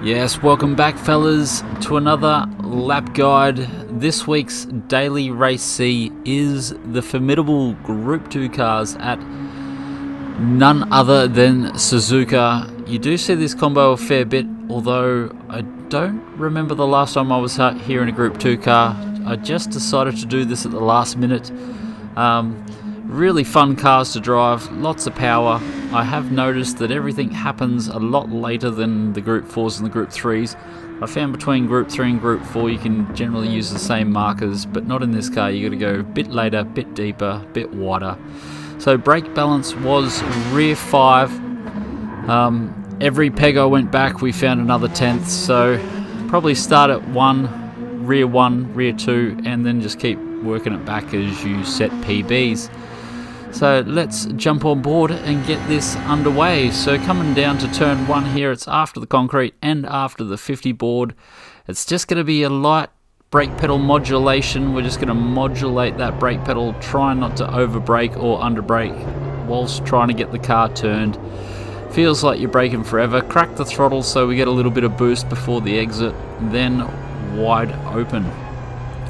Yes, welcome back fellas to another lap guide. This week's daily race C is the formidable Group 2 cars at none other than SUZUKA. You do see this combo a fair bit, although I don't remember the last time I was here in a Group 2 car. I just decided to do this at the last minute. Really fun cars to drive, lots of power. I have noticed that everything happens a lot later than the Group 4s and the Group 3s. I found between Group 3 and Group 4 you can generally use the same markers, but not in this car. You got to go a bit later, bit deeper, bit wider. So brake balance was rear 5. Every peg I went back we found another 10th, so probably start at 1, rear 2, and then just keep working it back as you set PBs. So let's jump on board and get this underway. So coming down to turn 1 here, it's after the concrete and after the 50 board. It's just going to be a light brake pedal modulation. We're just going to modulate that brake pedal, trying not to over brake or under brake whilst trying to get the car turned. Feels like you're braking forever. Crack the throttle so we get a little bit of boost before the exit, then wide open.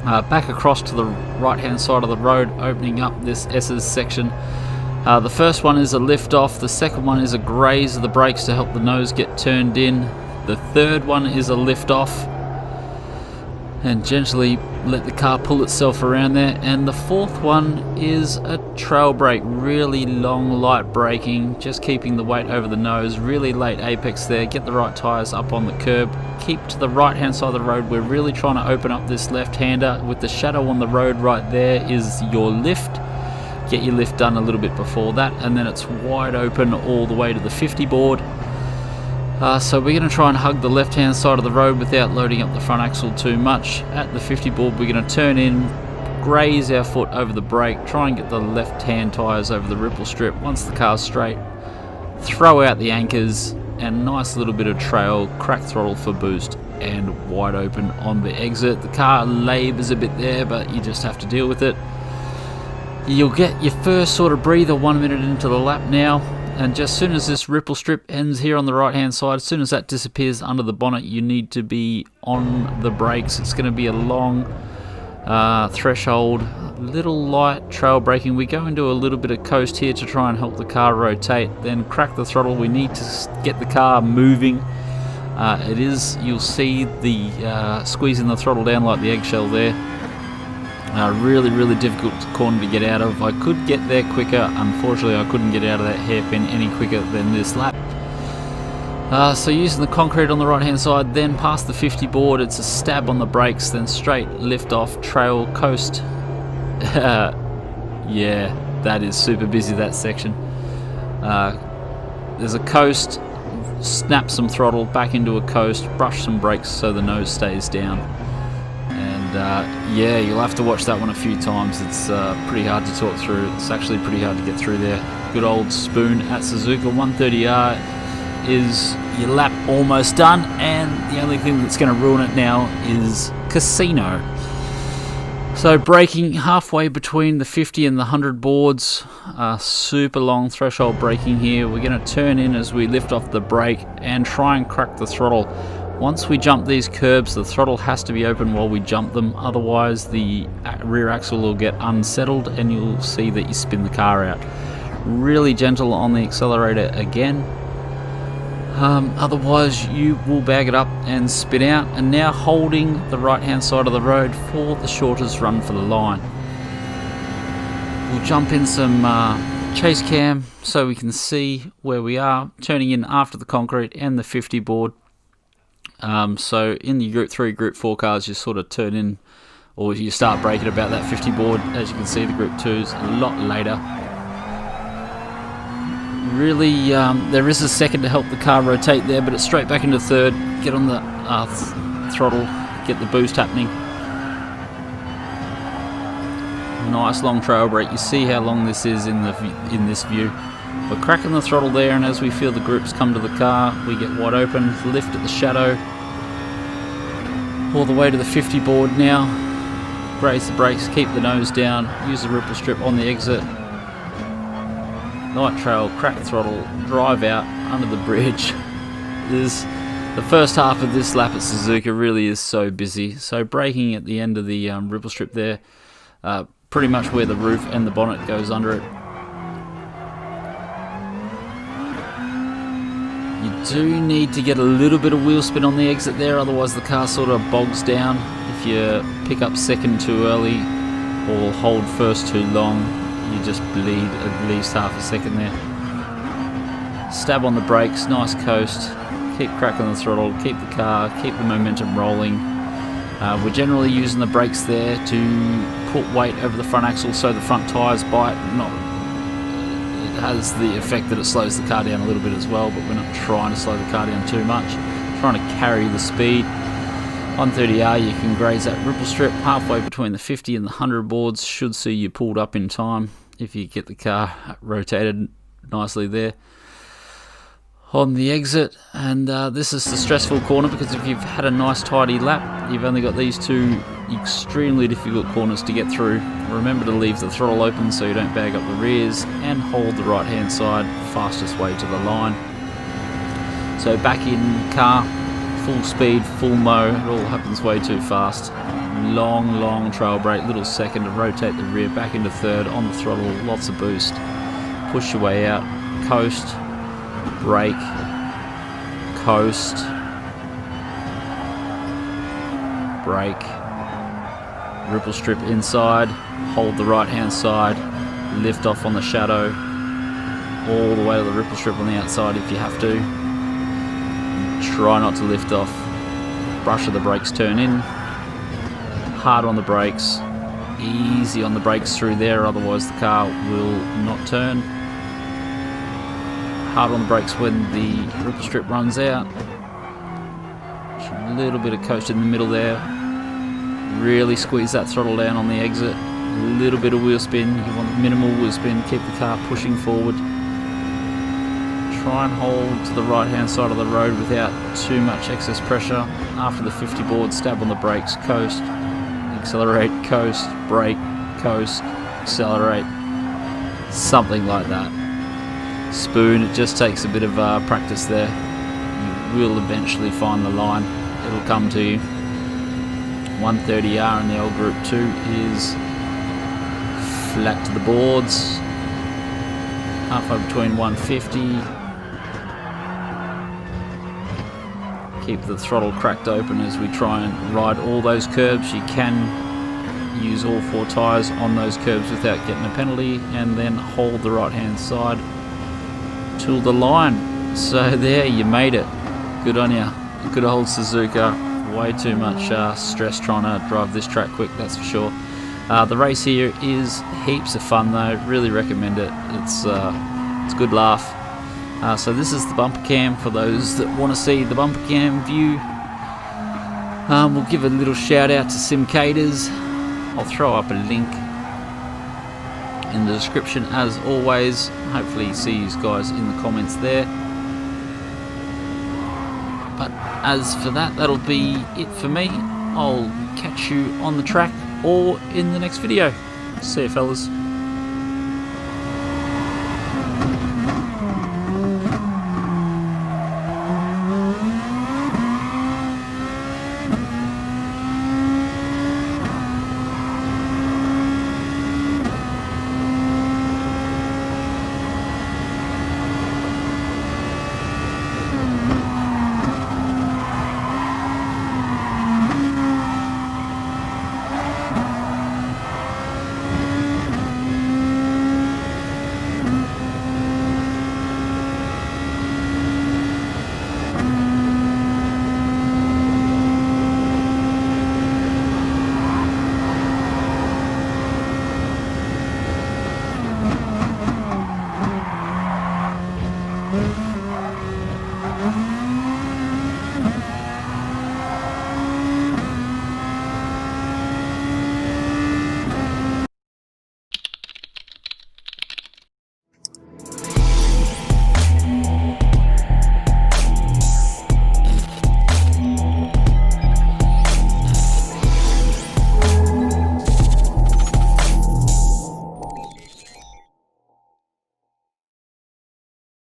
Back across to the right hand side of the road, opening up this S's section. The first one is a lift off, the second one is a graze of the brakes to help the nose get turned in, the third one is a lift off and gently let the car pull itself around there, and the fourth one is a trail brake, really long light braking, just keeping the weight over the nose, really late apex there, get the right tyres up on the curb, keep to the right hand side of the road. We're really trying to open up this left hander. With the shadow on the road right there is your lift. Get your lift done a little bit before that, and then it's wide open all the way to the 50 board. So we're going to try and hug the left hand side of the road without loading up the front axle too much. At the 50 board we're going to turn in, graze our foot over the brake, try and get the left hand tyres over the ripple strip. Once the car's straight, throw out the anchors and nice little bit of trail, crack throttle for boost and wide open on the exit. The car labours a bit there, but you just have to deal with it. You'll get your first sort of breather 1 minute into the lap now. And just as soon as this ripple strip ends here on the right hand side, as soon as that disappears under the bonnet, you need to be on the brakes. It's going to be a long threshold, little light trail braking. We go into a little bit of coast here to try and help the car rotate, then crack the throttle. We need to get the car moving. You'll see the squeezing the throttle down like the eggshell there. Really difficult corner to get out of. I could get there quicker. Unfortunately, I couldn't get out of that hairpin any quicker than this lap. So using the concrete on the right hand side, then past the 50 board, it's a stab on the brakes, then straight lift off, trail, coast. Yeah, that is super busy, that section. There's a coast, snap some throttle, back into a coast, brush some brakes so the nose stays down. Yeah, you'll have to watch that one a few times. It's pretty hard to talk through. It's actually pretty hard to get through there. Good old spoon at SUZUKA. 130R is your lap almost done, and the only thing that's going to ruin it now is Casino. So braking halfway between the 50 and the 100 boards. Super long threshold braking here. We're going to turn in as we lift off the brake and try and crack the throttle. Once we jump these curbs, the throttle has to be open while we jump them, otherwise the rear axle will get unsettled and you'll see that you spin the car out. Really gentle on the accelerator again, otherwise you will bag it up and spin out. And now holding the right hand side of the road for the shortest run for the line. We'll jump in some chase cam so we can see where we are, turning in after the concrete and the 50 board. So in the Group 3, Group 4 cars, you sort of turn in, or you start braking about that 50 board. As you can see, the Group 2's a lot later. Really, there is a second to help the car rotate there, but it's straight back into third. Get on the throttle, get the boost happening. Nice long trail brake. You see how long this is in this view. We're cracking the throttle there, and as we feel the groups come to the car, we get wide open, lift at the shadow, all the way to the 50 board now. Raise the brakes, keep the nose down, use the ripple strip on the exit. Night trail, crack the throttle, drive out under the bridge. There's The first half of this lap at Suzuka really is so busy. So braking at the end of the ripple strip there, pretty much where the roof and the bonnet goes under it. You do need to get a little bit of wheel spin on the exit there, otherwise the car sort of bogs down. If you pick up second too early or hold first too long, you just bleed at least half a second there. Stab on the brakes, nice coast. Keep cracking the throttle, keep the car, keep the momentum rolling. We're generally using the brakes there to put weight over the front axle so the front tyres bite. It has the effect that it slows the car down a little bit as well, but we're not trying to slow the car down too much. Trying to carry the speed. 130R, you can graze that ripple strip halfway between the 50 and the 100 boards. Should see you pulled up in time if you get the car rotated nicely there. On the exit, and this is the stressful corner because if you've had a nice tidy lap, you've only got these two extremely difficult corners to get through. Remember to leave the throttle open so you don't bag up the rears, and hold the right hand side, fastest way to the line. So back in car, full speed, full mo, it all happens way too fast. Long trail brake, little second to rotate the rear, back into third, on the throttle, lots of boost. Push your way out, coast, brake, coast, brake, ripple strip inside, hold the right hand side, lift off on the shadow, all the way to the ripple strip on the outside if you have to. Try not to lift off. Brush of the brakes, turn in, hard on the brakes, easy on the brakes through there, otherwise the car will not turn. Hard on the brakes when the ripple strip runs out. A little bit of coast in the middle there. Really squeeze that throttle down on the exit. A little bit of wheel spin. You want minimal wheel spin. Keep the car pushing forward. Try and hold to the right hand side of the road without too much excess pressure. After the 50 board, stab on the brakes, coast, accelerate, coast, brake, coast, accelerate. Something like that. Spoon, it just takes a bit of practice there. You will eventually find the line. It'll come to you. 130R in the old Group 2 is flat to the boards. Halfway between 150. Keep the throttle cracked open as we try and ride all those curbs. You can use all four tyres on those curbs without getting a penalty, and then hold the right hand side to the line. So there, you made it. Good on you. Good old Suzuka. Way too much stress trying to drive this track quick, that's for sure. The race here is heaps of fun though. Really recommend it. It's a good laugh. So this is the bumper cam for those that want to see the bumper cam view. We'll give a little shout out to Simcators. I'll throw up a link in the description as always. Hopefully see you guys in the comments there. But as for that, that'll be it for me. I'll catch you on the track or in the next video. See you fellas.